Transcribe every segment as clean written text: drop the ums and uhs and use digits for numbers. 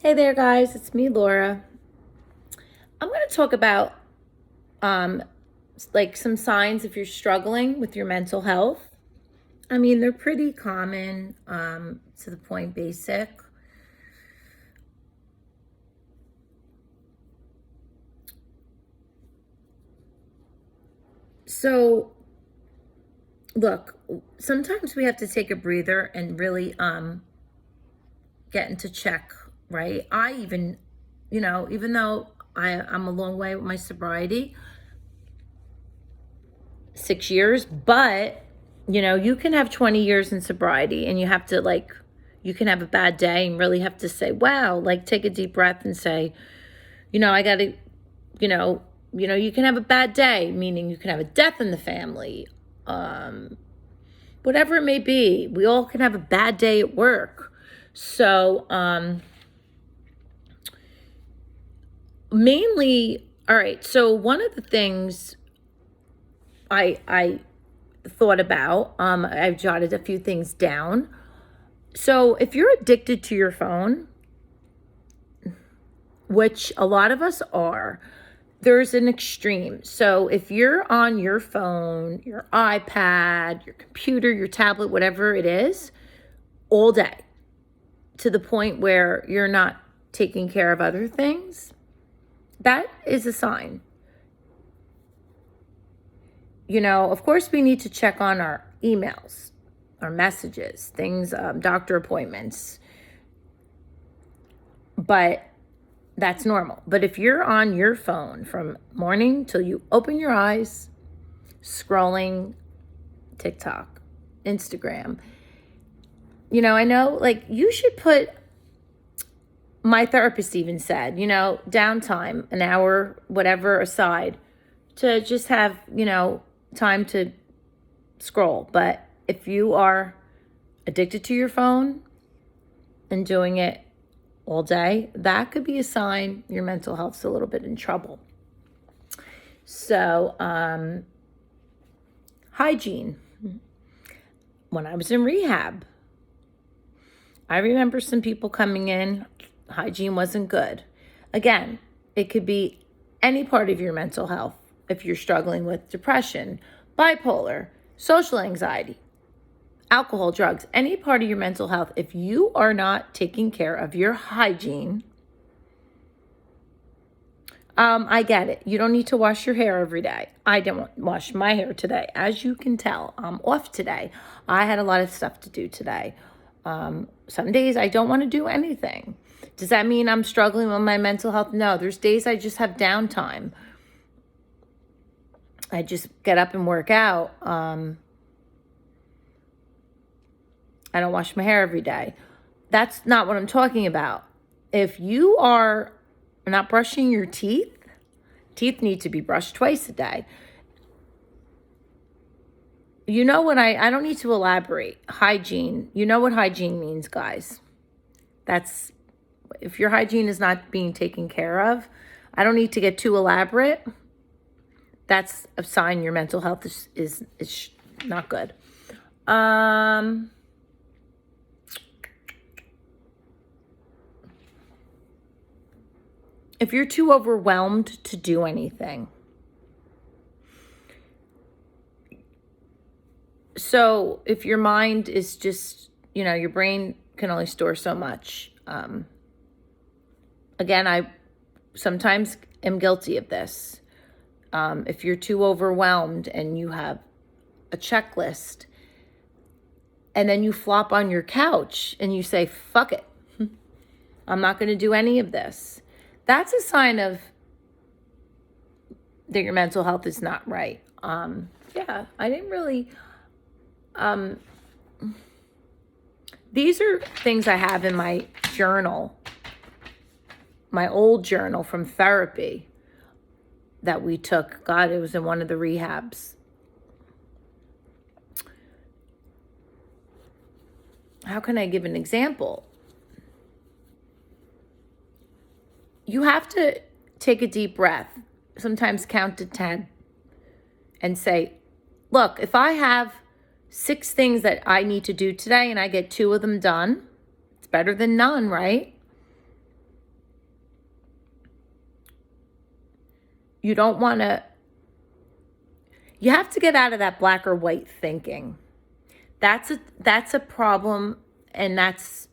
Hey there, guys. It's me, Laura. I'm going to talk about um, like some signs if you're struggling with your mental health. I mean, they're pretty common, to the point basic. So, look, sometimes we have to take a breather and really get into check, right? I even, even though I'm a long way with my sobriety, 6 years, but you can have 20 years in sobriety and you have to you can have a bad day and really have to say, wow, like take a deep breath and say, I got to, you can have a bad day, meaning you can have a death in the family, whatever it may be. We all can have a bad day at work. So, mainly, all right. So one of the things I thought about, I've jotted a few things down. So if you're addicted to your phone, which a lot of us are, there's an extreme. So if you're on your phone, your iPad, your computer, your tablet, whatever it is, all day, to the point where you're not taking care of other things, that is a sign. Of course, we need to check on our emails, our messages, things, doctor appointments, but that's normal. But if you're on your phone from morning till you open your eyes, scrolling TikTok, Instagram, I know, you should put, my therapist even said, downtime, an hour, whatever, aside to just have, time to scroll. But if you are addicted to your phone and doing it all day, that could be a sign your mental health's a little bit in trouble. So, hygiene. When I was in rehab, I remember some people coming in, hygiene wasn't good. Again, it could be any part of your mental health. If you're struggling with depression, bipolar, social anxiety, alcohol, drugs, any part of your mental health, if you are not taking care of your hygiene, I get it. You don't need to wash your hair every day. I didn't wash my hair today. As you can tell, I'm off today. I had a lot of stuff to do today. Some days I don't want to do anything. Does that mean I'm struggling with my mental health? No, there's days I just have downtime. I just get up and work out. I don't wash my hair every day. That's not what I'm talking about. If you are not brushing your teeth need to be brushed twice a day. You know what, I don't need to elaborate. Hygiene. You know what hygiene means, guys. That's, if your hygiene is not being taken care of, I don't need to get too elaborate. That's a sign your mental health is not good. If you're too overwhelmed to do anything. So if your mind is just, your brain can only store so much. Again, I sometimes am guilty of this. If you're too overwhelmed and you have a checklist and then you flop on your couch and you say, fuck it, I'm not going to do any of this. That's a sign of that your mental health is not right. Yeah, I didn't really, these are things I have in my journal, my old journal from therapy that we took. God, it was in one of the rehabs. How can I give an example? You have to take a deep breath, sometimes count to 10 and say, look, if I have 6 things that I need to do today and I get 2 of them done, it's better than none, right? You don't want to, you have to get out of that black or white thinking. That's a problem, and that's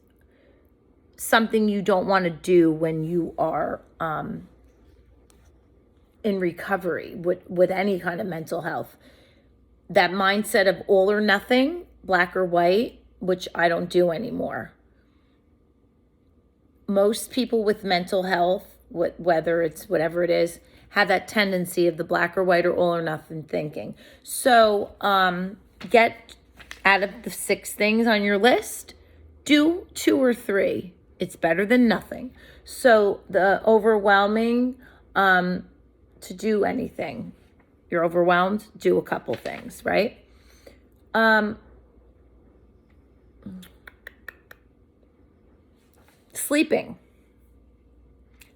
something you don't want to do when you are in recovery with any kind of mental health. That mindset of all or nothing, black or white, which I don't do anymore. Most people with mental health, whether it's whatever it is, have that tendency of the black or white or all or nothing thinking. So get out of the 6 things on your list, do 2 or 3. It's better than nothing. So the overwhelming, to do anything. You're overwhelmed, do a couple things, right? Sleeping.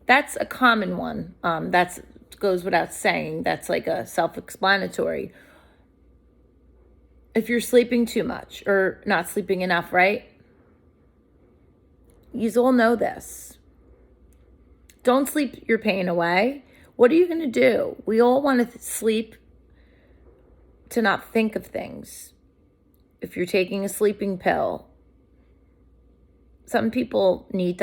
That's a common one. That goes without saying. That's like a self-explanatory. If you're sleeping too much or not sleeping enough, right? You all know this. Don't sleep your pain away. What are you going to do? We all want to sleep to not think of things. If you're taking a sleeping pill, some people need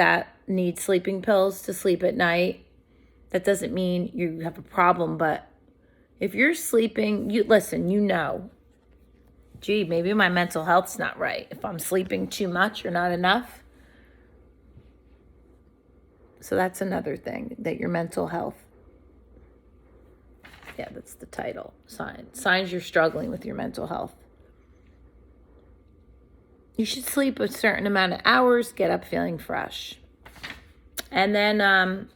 sleeping pills to sleep at night. That doesn't mean you have a problem, but if you're sleeping, listen, gee, maybe my mental health's not right if I'm sleeping too much or not enough. So that's another thing, that your mental health. Yeah, that's the title. Signs you're struggling with your mental health. You should sleep a certain amount of hours, get up feeling fresh. And then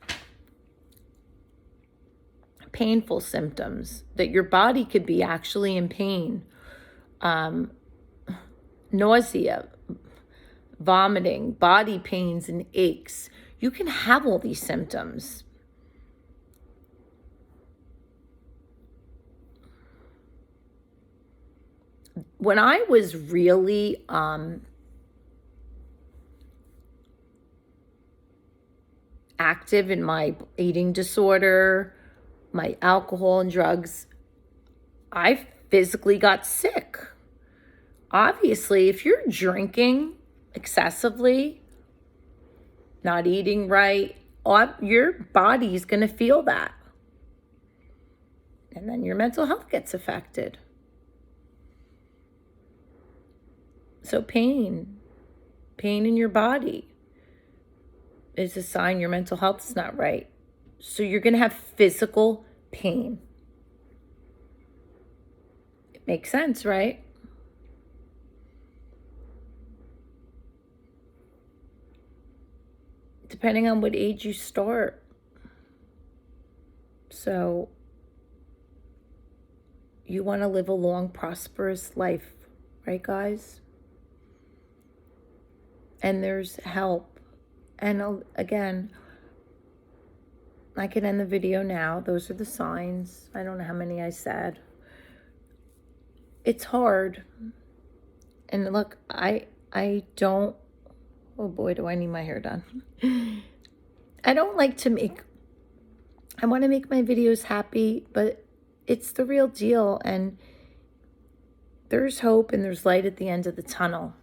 painful symptoms, that your body could be actually in pain. Nausea, vomiting, body pains and aches. You can have all these symptoms. When I was really active in my eating disorder, my alcohol and drugs, I physically got sick. Obviously, if you're drinking excessively, not eating right, your body's going to feel that. And then your mental health gets affected. So pain in your body is a sign your mental health is not right. So you're going to have physical pain. It makes sense, right? Depending on what age you start. So you want to live a long, prosperous life, right, guys? And there's help. And again, I can end the video now. Those are the signs. I don't know how many I said. It's hard. And look, I don't, oh boy, do I need my hair done. I don't like to I want to make my videos happy, but it's the real deal. And there's hope and there's light at the end of the tunnel.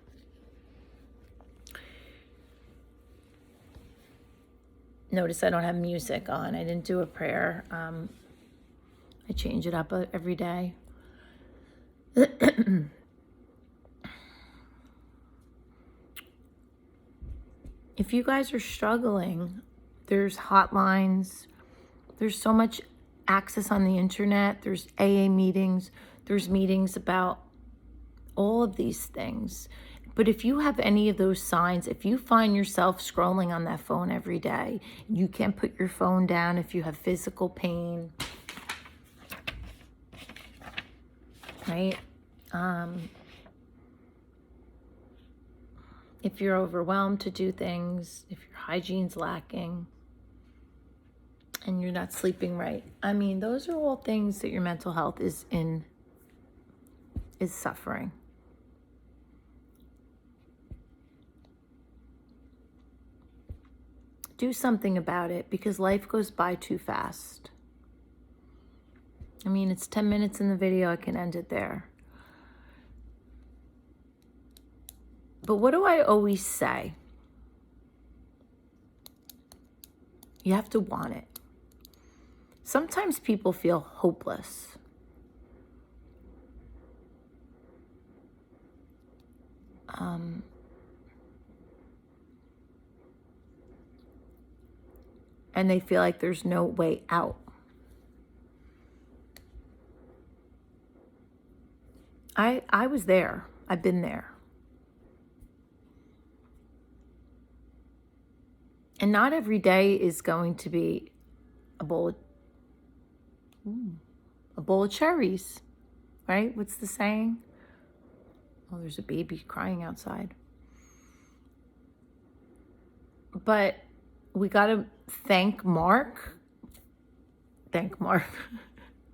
Notice I don't have music on. I didn't do a prayer. I change it up every day. If you guys are struggling, there's hotlines. There's so much access on the internet. There's AA meetings. There's meetings about all of these things. But if you have any of those signs, if you find yourself scrolling on that phone every day, you can't put your phone down, if you have physical pain, right? If you're overwhelmed to do things, if your hygiene's lacking, and you're not sleeping right. I mean, those are all things that your mental health is suffering. Do something about it, because life goes by too fast. I mean, it's 10 minutes in the video. I can end it there. But what do I always say? You have to want it. Sometimes people feel hopeless. And they feel like there's no way out. I was there. I've been there. And not every day is going to be a bowl of cherries, right? What's the saying? Oh, there's a baby crying outside. But we got to thank Mark. Thank Mark.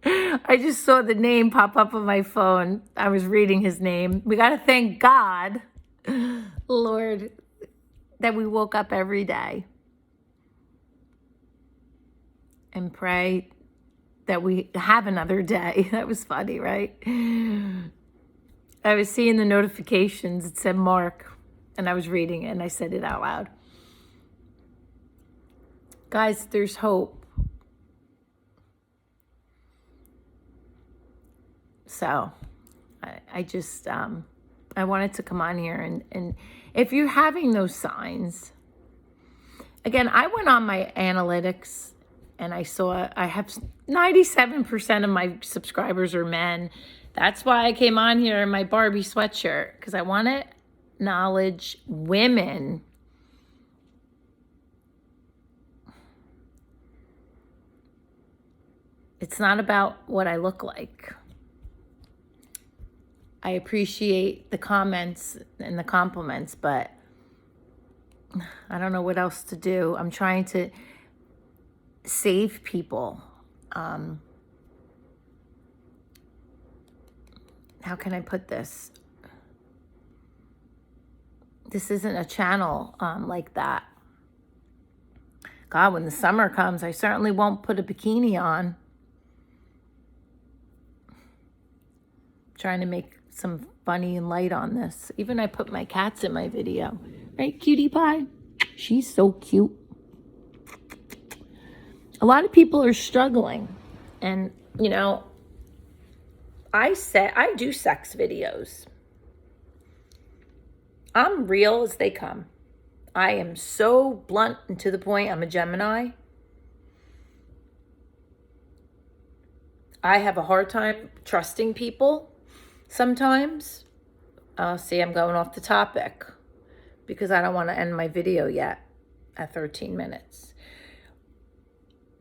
I just saw the name pop up on my phone. I was reading his name. We got to thank God, Lord, that we woke up every day and pray that we have another day. That was funny, right? I was seeing the notifications. It said Mark, and I was reading it, and I said it out loud. Guys, there's hope. So I just, I wanted to come on here and if you're having those signs, again, I went on my analytics and I saw I have 97% of my subscribers are men. That's why I came on here in my Barbie sweatshirt, because I want to acknowledge women. It's not about what I look like. I appreciate the comments and the compliments, but I don't know what else to do. I'm trying to save people. How can I put this? This isn't a channel like that. God, when the summer comes, I certainly won't put a bikini on. Trying to make some funny and light on this. Even I put my cats in my video. Right, Cutie Pie? She's so cute. A lot of people are struggling. And, you know, I do sex videos. I'm real as they come. I am so blunt and to the point. I'm a Gemini. I have a hard time trusting people. Sometimes, see, I'm going off the topic because I don't want to end my video yet at 13 minutes.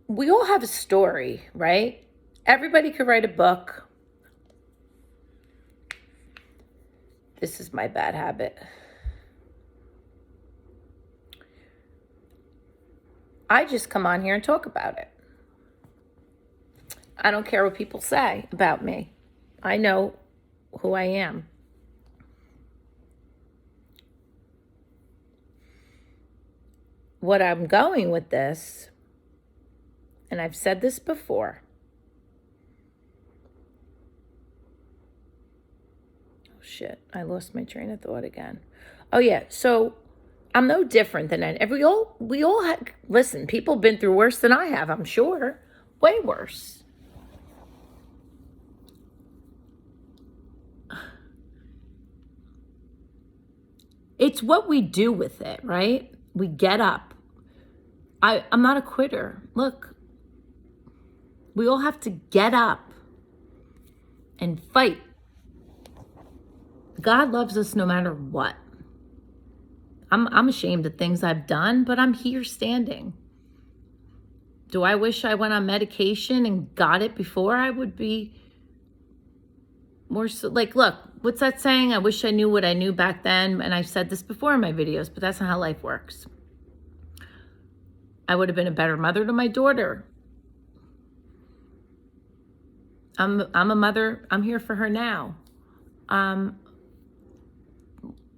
We all have a story, right? Everybody could write a book. This is my bad habit. I just come on here and talk about it. I don't care what people say about me. I know who I am. What I'm going with this, and I've said this before. Oh shit, I lost my train of thought again. Oh yeah, so I'm no different than we all have, listen, people have been through worse than I have, I'm sure. Way worse. It's what we do with it, right? We get up. I'm not a quitter. Look, we all have to get up and fight. God loves us no matter what. I'm ashamed of things I've done, but I'm here standing. Do I wish I went on medication and got it before? I would be more so, like, look, what's that saying? I wish I knew what I knew back then. And I've said this before in my videos, but that's not how life works. I would have been a better mother to my daughter. I'm a mother. I'm here for her now.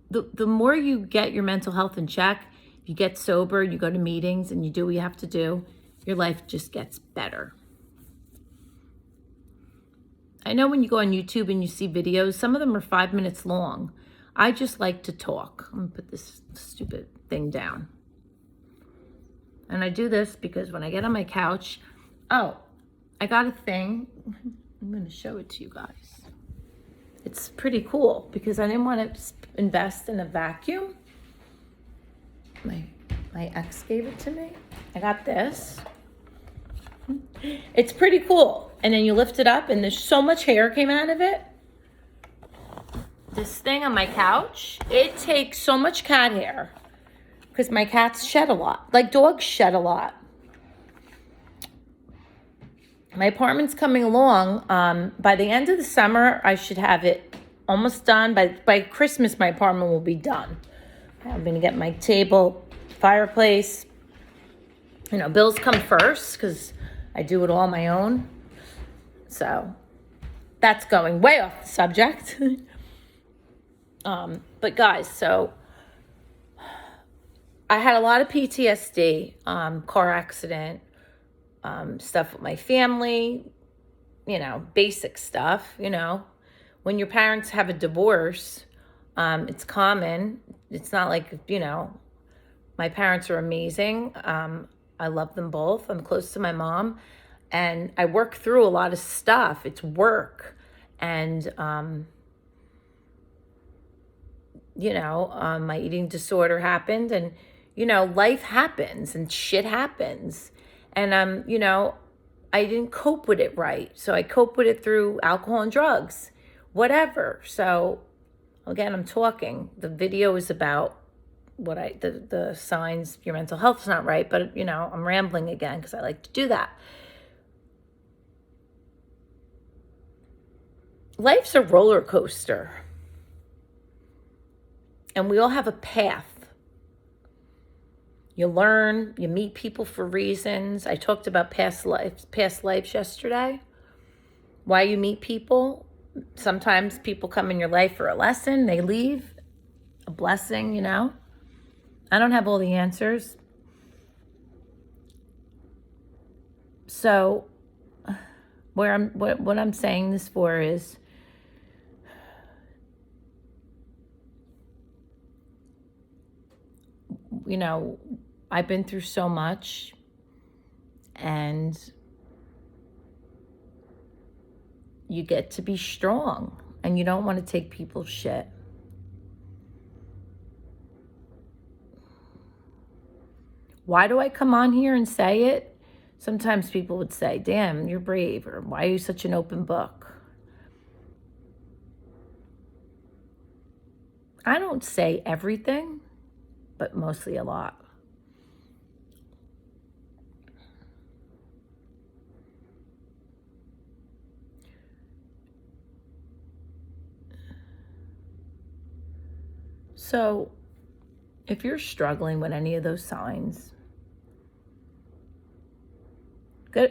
The more you get your mental health in check, you get sober, you go to meetings, and you do what you have to do, your life just gets better. I know when you go on YouTube and you see videos, some of them are 5 minutes long. I just like to talk. I'm gonna put this stupid thing down. And I do this because when I get on my couch, oh, I got a thing. I'm gonna show it to you guys. It's pretty cool because I didn't want to invest in a vacuum. My ex gave it to me. I got this. It's pretty cool. And then you lift it up and there's so much hair came out of it. This thing on my couch, it takes so much cat hair because my cats shed a lot. Like dogs shed a lot. My apartment's coming along. By the end of the summer, I should have it almost done. By Christmas, my apartment will be done. I'm going to get my table, fireplace. You know, bills come first because I do it all on my own. So that's going way off the subject. But guys, so I had a lot of PTSD, car accident, stuff with my family, you know, basic stuff, you know. When your parents have a divorce, it's common. It's not like, you know, my parents are amazing. I love them both. I'm close to my mom. And I work through a lot of stuff. It's work. And, you know, my eating disorder happened. And, you know, life happens and shit happens. And, you know, I didn't cope with it right. So I cope with it through alcohol and drugs, whatever. So, again, I'm talking. The video is about what the signs your mental health's not right, but you know, I'm rambling again because I like to do that. Life's a roller coaster. And we all have a path. You learn, you meet people for reasons. I talked about past lives yesterday. Why you meet people. Sometimes people come in your life for a lesson, they leave, a blessing, you know. I don't have all the answers. So what I'm saying this for is you know, I've been through so much and you get to be strong and you don't want to take people's shit. Why do I come on here and say it? Sometimes people would say, damn, you're brave, or why are you such an open book? I don't say everything, but mostly a lot. So, if you're struggling with any of those signs,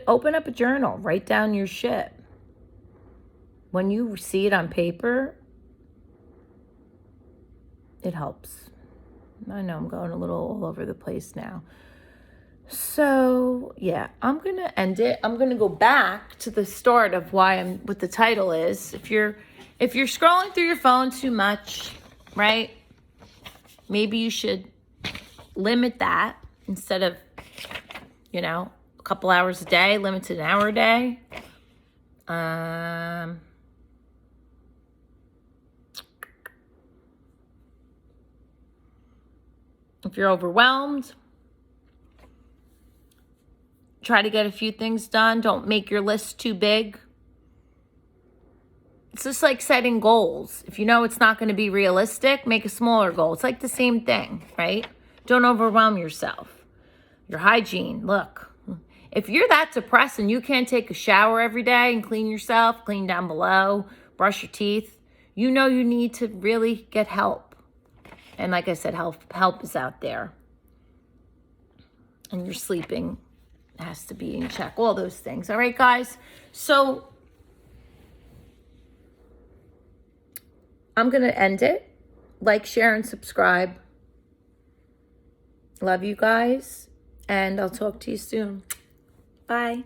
open up a journal, write down your shit. When you see it on paper, it helps. I know I'm going a little all over the place now. So, yeah, I'm going to end it. I'm going to go back to the start of what the title is. If you're scrolling through your phone too much, right? Maybe you should limit that instead of, you know, a couple hours a day, limit to an hour a day. If you're overwhelmed, try to get a few things done. Don't make your list too big. It's just like setting goals. If you know it's not going to be realistic, make a smaller goal. It's like the same thing, right? Don't overwhelm yourself. Your hygiene, look. If you're that depressed and you can't take a shower every day and clean yourself, clean down below, brush your teeth, you know you need to really get help. And like I said, help is out there. And your sleeping has to be in check. All those things. All right, guys? So I'm going to end it. Like, share, and subscribe. Love you guys. And I'll talk to you soon. Bye.